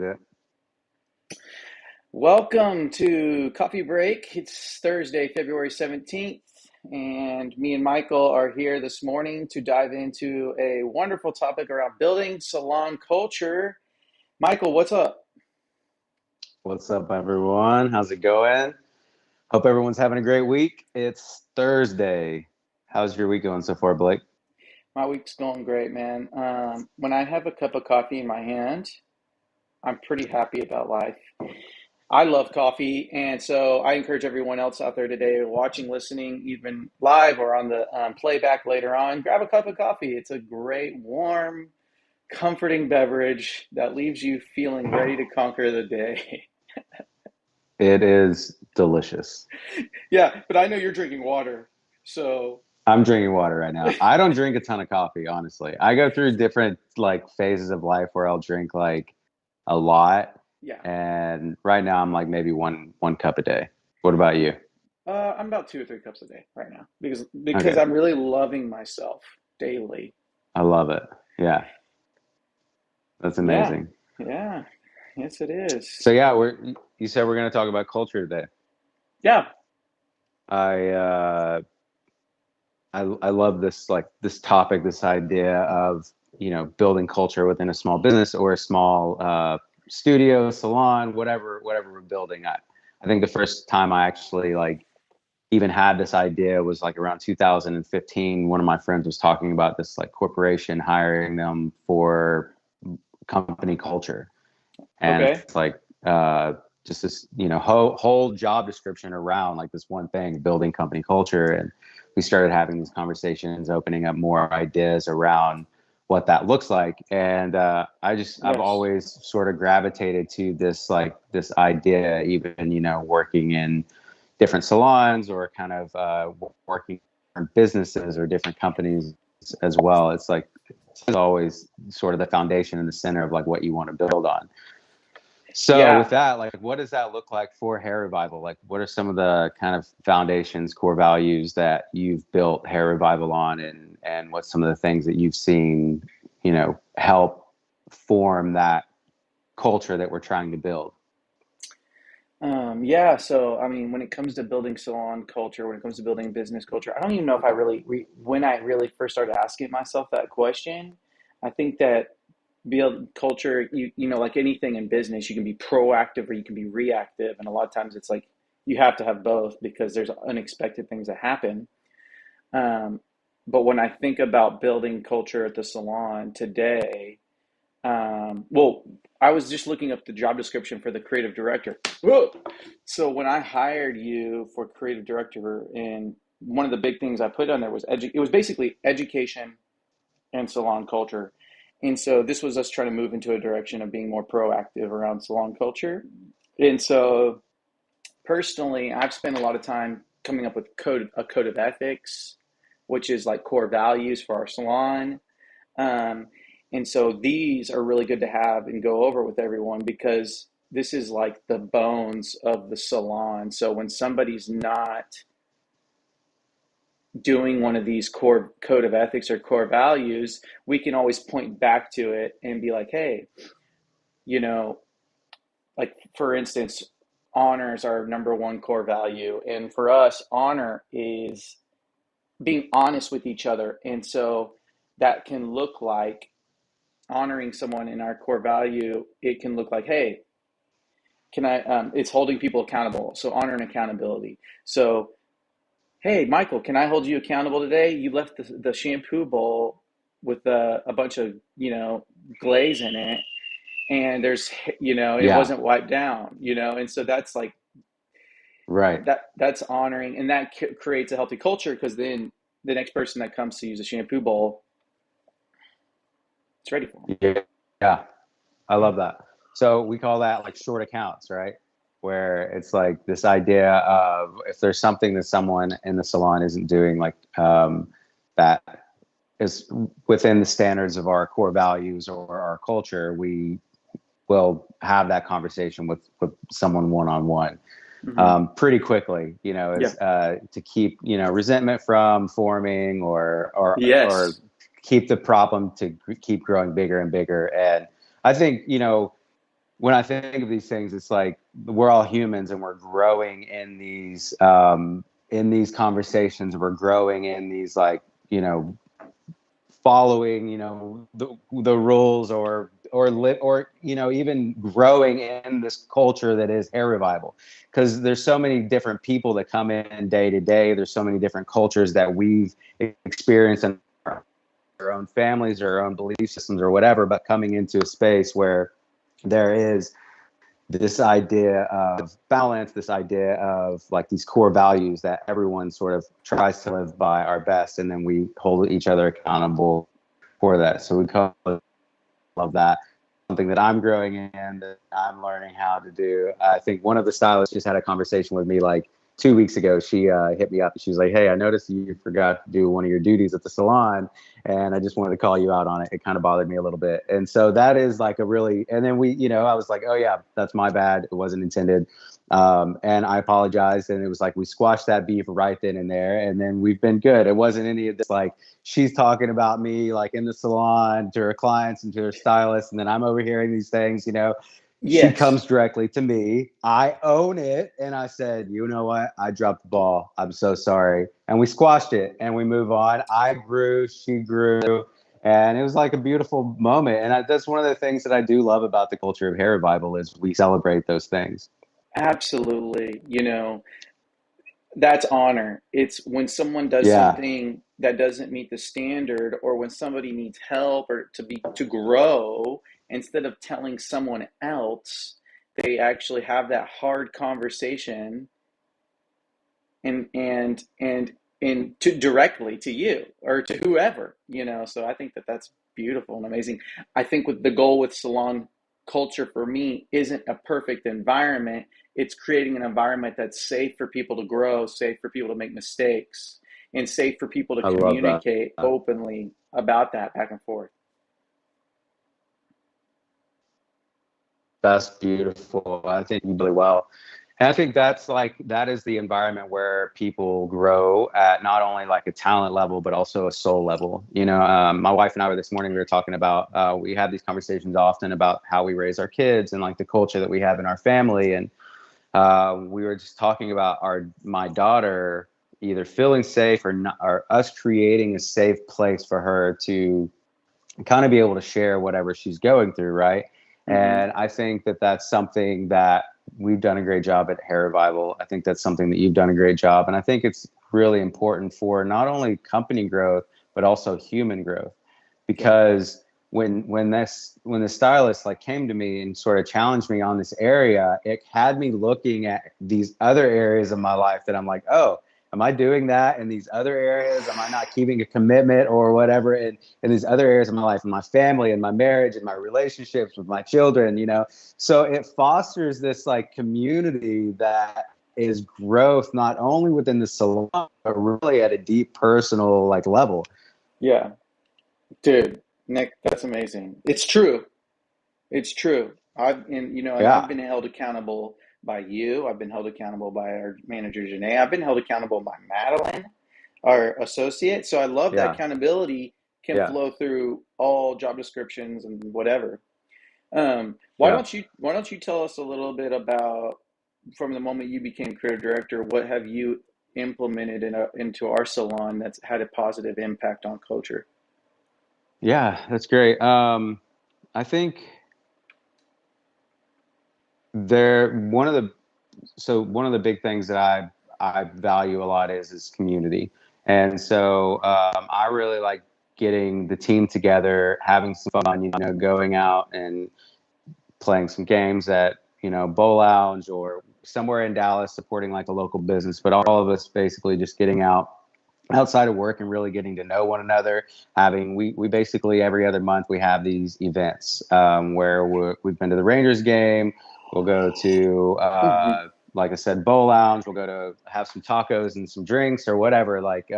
it. Welcome to Coffee Break. It's Thursday, February 17th, and me and Michael are here this morning to dive into a wonderful topic around building salon culture. Michael, what's up? What's up, everyone? How's it going? Hope everyone's having a great week. It's Thursday. How's your week going so far, Blake? My week's going great, man. When I have a cup of coffee in my hand, I'm pretty happy about life. I love coffee, and so I encourage everyone else out there today, watching, listening, even live or on the playback later on, grab a cup of coffee. It's a great, warm, comforting beverage that leaves you feeling ready to conquer the day. It is delicious. Yeah, but I know you're drinking water, so I'm drinking water right now. I don't drink a ton of coffee, honestly. I go through different phases of life where I'll drink a lot, yeah. and right now I'm like maybe one cup a day. What about you? I'm about 2 or 3 cups a day right now because Okay, I'm really loving myself daily. I love it. Yeah, that's Yeah, amazing. yeah, yes, it is. So yeah, you said we're going to talk about culture today. Yeah. I I love this topic, this idea of building culture within a small business or a small studio, salon, whatever we're building. I think the first time I actually even had this idea was like around 2015. One of my friends was talking about this corporation hiring them for company culture, and Okay. it's just this whole job description around this one thing, building company culture. And we started having these conversations, opening up more ideas around what that looks like. And I've Yes. always sort of gravitated to this idea, even working in different salons or kind of working in businesses or different companies as well. It's always sort of the foundation and the center of what you want to build on. So with Yeah. that, what does that look like for Hair Revival? What are some of the kind of foundations, core values that you've built Hair Revival on, and what's some of the things that you've seen, help form that culture that we're trying to build? Yeah, so I mean, when it comes to building salon culture, when it comes to building business culture, I don't even know if I when I really first started asking myself that question. I think that build culture, like anything in business, you can be proactive or you can be reactive, and a lot of times it's like you have to have both because there's unexpected things that happen. Um, but when I think about building culture at the salon today, well, I was just looking up the job description for the creative director. Whoa! So when I hired you for creative director, and one of the big things I put on there was it was basically education and salon culture. And so this was us trying to move into a direction of being more proactive around salon culture. And so personally, I've spent a lot of time coming up with a code of ethics, which is like core values for our salon. Um, and so these are really good to have and go over with everyone because this is like the bones of the salon. So when somebody's not doing one of these core code of ethics or core values, we can always point back to it and be like, hey, you know, like for instance, honor is our number one core value. And for us, honor is being honest with each other. And so that can look like honoring someone in our core value. It can look like, hey, it's holding people accountable. So honor and accountability. So, hey, Michael, can I hold you accountable today? You left the shampoo bowl with a bunch of, glaze in it, and it Yeah, wasn't wiped down, and so that's like right. that's honoring, and that creates a healthy culture because then the next person that comes to use a shampoo bowl, it's ready for them. Yeah, yeah. I love that. So we call that short accounts, right? Where it's this idea of if there's something that someone in the salon isn't doing, that is within the standards of our core values or our culture, we will have that conversation with someone one on one Hmm. pretty quickly. Yeah. Is to keep resentment from forming or Yes. keep the problem to keep growing bigger and bigger. And I think when I think of these things, it's like we're all humans and we're growing in these conversations. We're growing in these, like, you know, following, you know, the rules, or you know, even growing in this culture that is hair revival, because there's so many different people that come in day to day. There's so many different cultures that we've experienced in our own families or our own belief systems or whatever, but coming into a space where there is this idea of balance, this idea of like these core values that everyone sort of tries to live by our best, and then we hold each other accountable for that. So we call it, love that. Something that I'm growing in, that I'm learning how to do. I think one of the stylists just had a conversation with me like 2 weeks ago. She hit me up and she was like, "Hey, I noticed you forgot to do one of your duties at the salon, and I just wanted to call you out on it. It kind of bothered me a little bit." And so that is like a really, and then we, you know, I was like, "Oh yeah, that's my bad. It wasn't intended." And I apologized. And it was like we squashed that beef right then and there. And then we've been good. It wasn't any of this like she's talking about me like in the salon to her clients and to her stylists. And then I'm overhearing these things, you know. She Yes, comes directly to me. I own it. And I said, "You know what? I dropped the ball. I'm so sorry." And we squashed it and we move on. I grew, she grew. And it was like a beautiful moment. And that's one of the things that I do love about the culture of hair revival is we celebrate those things. absolutely. You know, that's honor. It's when someone does Yeah, something that doesn't meet the standard, or when somebody needs help or to grow, instead of telling someone else, they actually have that hard conversation and to directly to you or to whoever, you know. So I think that that's beautiful and amazing. I think with the goal with salon culture for me isn't a perfect environment. It's creating an environment that's safe for people to grow, safe for people to make mistakes, and safe for people to I love that. communicate openly about that back and forth. That's beautiful. I think you do really well. And I think that's like that is the environment where people grow at not only like a talent level but also a soul level. You know, my wife and I were this morning. We were talking about we have these conversations often about how we raise our kids and like the culture that we have in our family. And we were just talking about our my daughter either feeling safe or not, or us creating a safe place for her to kind of be able to share whatever she's going through, right? Hmm. And I think that that's something that we've done a great job at Hair Revival. I think that's something that you've done a great job. And I think it's really important for not only company growth, but also human growth. Yeah. Because when the stylist like came to me and sort of challenged me on this area, it had me looking at these other areas of my life that I'm like, oh, am I doing that in these other areas? Am I not keeping a commitment or whatever in these other areas of my life, in my family, in my marriage, in my relationships with my children, you know? So it fosters this like community that is growth not only within the salon, but really at a deep personal like level. Yeah, dude, Nick, that's amazing. It's true. It's true. And I've Yeah. been held accountable by you. I've been held accountable by our manager Janae. I've been held accountable by Madeline, our associate. So I love that Yeah. accountability can Yeah. flow through all job descriptions and whatever. Yeah. Why don't you tell us a little bit about from the moment you became creative director, what have you implemented into our salon that's had a positive impact on culture? Yeah. That's great. I think there one of the big things that I value a lot is community. And so I really like getting the team together, having some fun, you know, going out and playing some games at, you know, Bow Lounge or somewhere in Dallas, supporting like a local business. But all of us basically just getting out outside of work and really getting to know one another. Having we basically every other month we have these events where we've been to the Rangers game. We'll go to Mhm. like I said, Bow Lounge. We'll go to have some tacos and some drinks or whatever. Like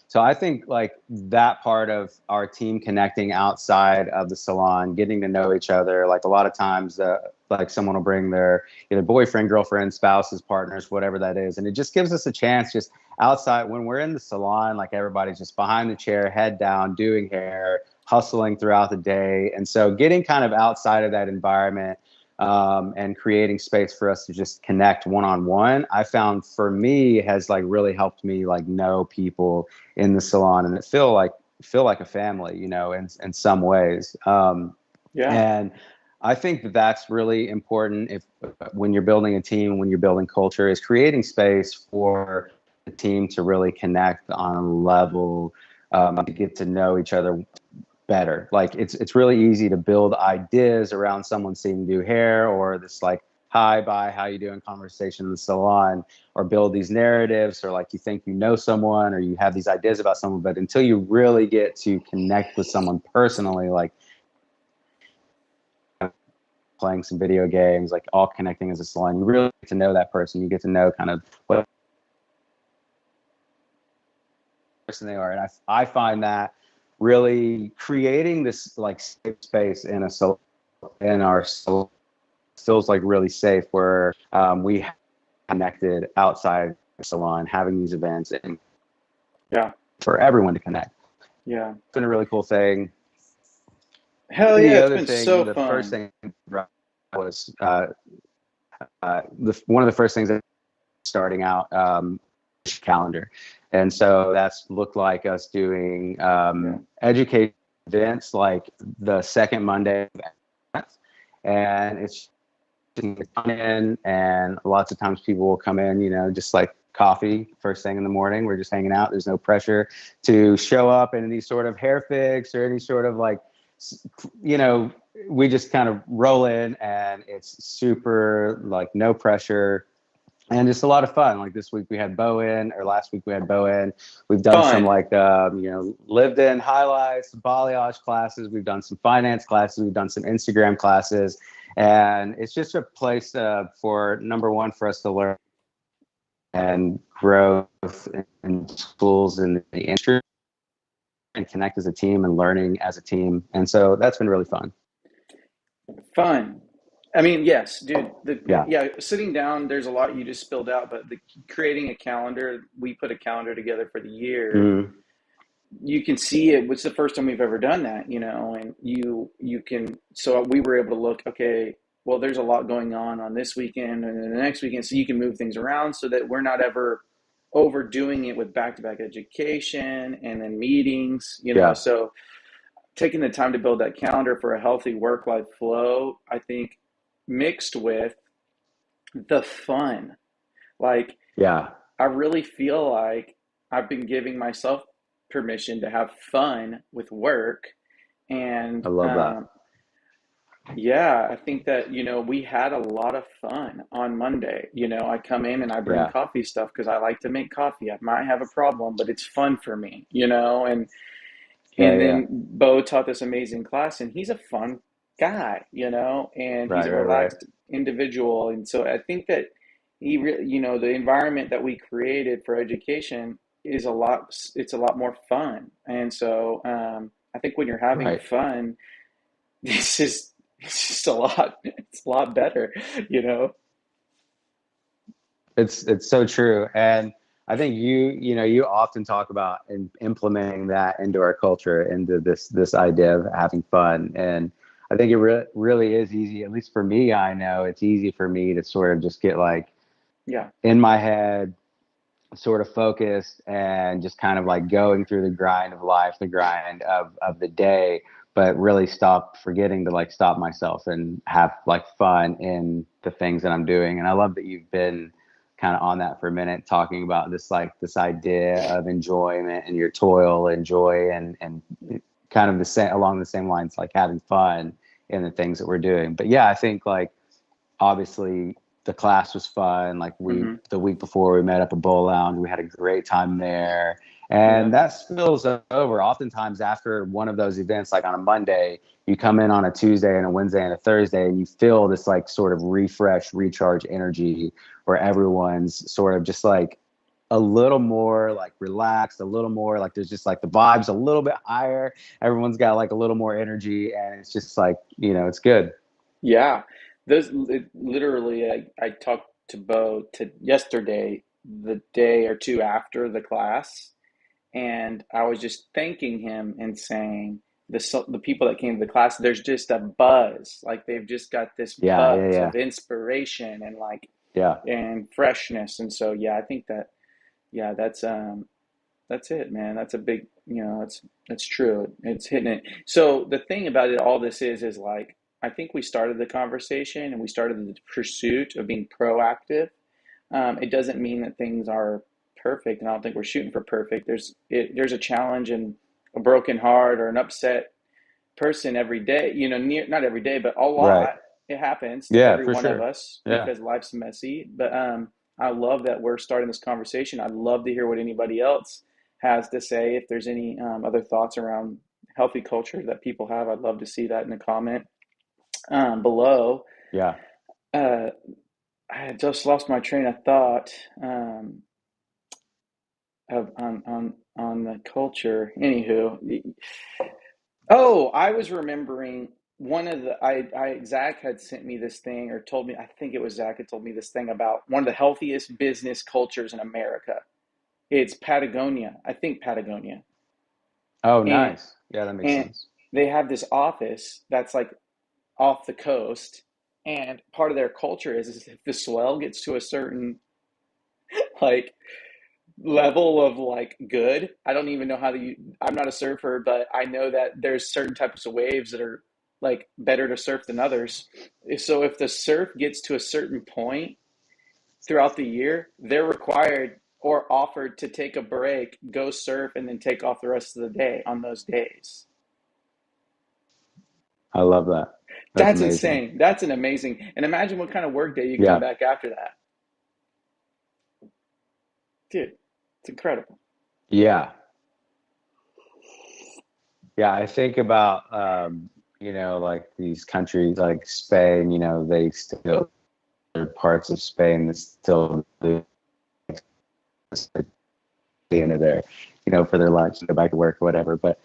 so I think like that part of our team connecting outside of the salon, getting to know each other. Like a lot of times, like someone will bring their either boyfriend, girlfriend, spouses, partners, whatever that is, and it just gives us a chance just outside when we're in the salon, like everybody's just behind the chair, head down, doing hair, hustling throughout the day. And so getting kind of outside of that environment and creating space for us to just connect one on one, I found for me has like really helped me like know people in the salon and it feel like a family, you know, in some ways. Yeah. And I think that that's really important if when you're building a team, when you're building culture, is creating space for the team to really connect on a level, to get to know each other better. Like it's really easy to build ideas around someone seeing new hair or this like hi bye how you doing conversation in the salon, or build these narratives, or like you think you know someone or you have these ideas about someone, but until you really get to connect with someone personally, like playing some video games, like all connecting as a salon, you really get to know that person. You get to know kind of what person they are. And I find that really creating this like safe space in a salon, in our salon, feels like really safe, where we connected outside the salon, having these events and Yeah. for everyone to connect. Yeah. It's been a really cool thing. Hell yeah, The it's other been so thing, the first fun. thing was one of the first things that starting out, calendar. And so that's looked like us doing Yeah. education events like the second Monday of every month. And it's come in, and lots of times people will come in, you know, just like coffee first thing in the morning. We're just hanging out. There's no pressure to show up in any sort of hair fix or any sort of like, you know, we just kind of roll in and it's super like no pressure and just a lot of fun. Like this week we had Bo in, or last week we had Bo in. We've done some Fun. like you know, lived in highlights, balayage classes. We've done some finance classes. We've done some Instagram classes, and it's just a place for number one for us to learn and growth in schools in the industry and connect as a team and learning as a team. And so that's been really fun. Fun. I mean, yes, dude. Yeah. Yeah, sitting down, there's a lot you just spilled out, but creating a calendar, we put a calendar together for the year. Mm, You can see it. It's the first time we've ever done that, you know, and you can. So we were able to look. Okay, well, there's a lot going on this weekend and then the next weekend, so you can move things around so that we're not ever overdoing it with back-to-back education and then meetings, you know. yeah. So taking the time to build that calendar for a healthy work-life flow, I think, mixed with the fun. Like, Yeah. I really feel like I've been giving myself permission to have fun with work. And I love that. yeah, I think that, you know, we had a lot of fun on Monday. You know, I come in and I bring Yeah. coffee stuff because I like to make coffee. I might have a problem, but it's fun for me, you know, Yeah. and Yeah. then Bo taught this amazing class, and he's a fun guy, you know, and he's Right. a Right. Right. relaxed individual. And so I think that he really, you know, the environment that we created for education is it's a lot more fun. And so I think when you're having Right. fun, it's just a lot, it's a lot better, you know? It's so true, and I think you know you often talk about implementing that into our culture, into this idea of having fun, and I think it really is easy. At least for me, I know it's easy for me to sort of just get like Yeah. in my head, sort of focused and just kind of like going through the grind of life, the grind of the day, but really stop forgetting to like stop myself and have like fun in the things that I'm doing. And I love that you've been kind of on that for a minute, talking about this like this idea of enjoyment and your toil and joy and kind of the same along the same lines, like having fun in the things that we're doing. But yeah, I think like obviously the class was fun. Like Hmm. the week before we met up at Bowl Lounge, we had a great time there. Yeah. And that spills over. Oftentimes after one of those events, like on a Monday, you come in on a Tuesday and a Wednesday and a Thursday, and you feel this like sort of refresh, recharge energy where everyone's sort of just like a little more like relaxed, a little more like there's just like the vibes a little bit higher. Everyone's got like a little more energy, and it's just like, you know, it's good. Yeah, literally, I talked to Bo to yesterday, the day or two after the class, and I was just thanking him and saying, the people that came to the class, there's just a buzz. Like they've just got this Yeah, yeah, buzz yeah, of inspiration and like yeah. and freshness. And so yeah, I think that yeah, that's it, man. That's a big, that's true. It's hitting it. So the thing about it, all this is like, I think we started the conversation and we started the pursuit of being proactive. It doesn't mean that things are perfect, and I don't think we're shooting for perfect. There's a challenge and a broken heart or an upset person every day. Not every day, but a Right. lot. It happens to Yeah, every for one of sure. us Yeah. because life's messy. But I love that we're starting this conversation. I'd love to hear what anybody else has to say. If there's any other thoughts around healthy culture that people have, I'd love to see that in the comment below. Yeah. Uh, I had just lost my train of thought on the culture. Anywho, oh, I was remembering one of the Zach had sent me this thing or told me, I think it was Zach had told me this thing about one of the healthiest business cultures in America. It's Patagonia. I think Patagonia. Oh, And nice. Yeah, that makes and sense. they have this office that's like off the coast, and part of their culture is if the swell gets to a certain like level of like good. I don't even know how to. I'm not a surfer, but I know that there's certain types of waves that are like better to surf than others. So if the surf gets to a certain point throughout the year, they're required or offered to take a break, go surf, and then take off the rest of the day on those days. I love that. That's That's amazing. insane. That's an amazing. And imagine what kind of work day you come Yeah. back after that, dude. It's incredible. Yeah. Yeah. I think about, like these countries like Spain, they still, there are parts of Spain that still do the end of their, for their lives to go back to work or whatever. But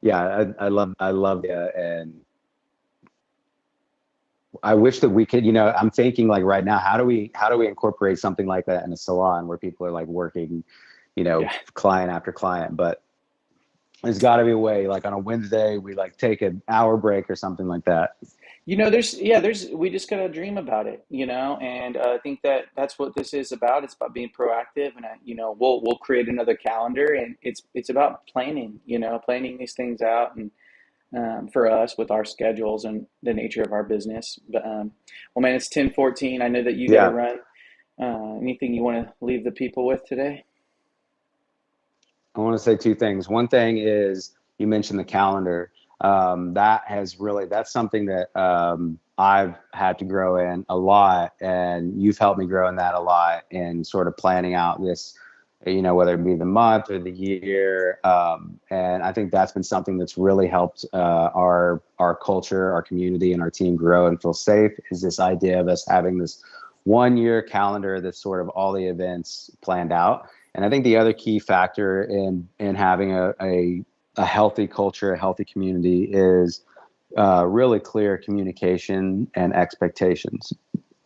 yeah, I love, and I wish that we could, I'm thinking like right now, how do we incorporate something like that in a salon where people are like working, Yeah. client after client, but there's got to be a way, like on a Wednesday, we like take an hour break or something like that. We just gotta dream about it, and I think that that's what this is about. It's about being proactive, and we'll create another calendar, and it's about planning, planning these things out, and for us with our schedules and the nature of our business. But well, man, it's 10:14. I know that you got to Yeah. run. Anything you want to leave the people with today? I want to say two things. One thing is you mentioned the calendar. That's something that I've had to grow in a lot, and you've helped me grow in that a lot, in sort of planning out this, whether it be the month or the year. And I think that's been something that's really helped our culture, our community, and our team grow and feel safe. Is this idea of us having this 1 year calendar that's sort of all the events planned out. And I think the other key factor in having a healthy culture, a healthy community, is really clear communication and expectations,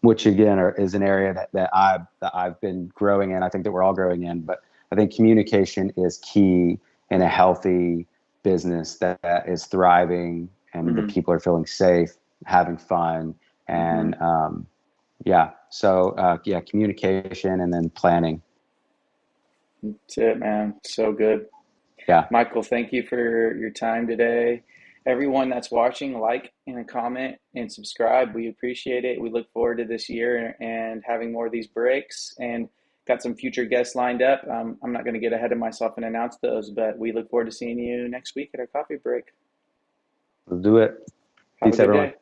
which again is an area that I've been growing in. I think that we're all growing in, but I think communication is key in a healthy business that is thriving and the Mm-hmm. people are feeling safe, having fun, Mm-hmm. and yeah. So yeah, communication and then planning. That's it, man. So good. Yeah. Michael, thank you for your time today. Everyone that's watching, like and a comment and subscribe. We appreciate it. We look forward to this year and having more of these breaks, and got some future guests lined up. I'm not going to get ahead of myself and announce those, but we look forward to seeing you next week at our coffee break. Let's do it. Have a Peace, good everyone. day.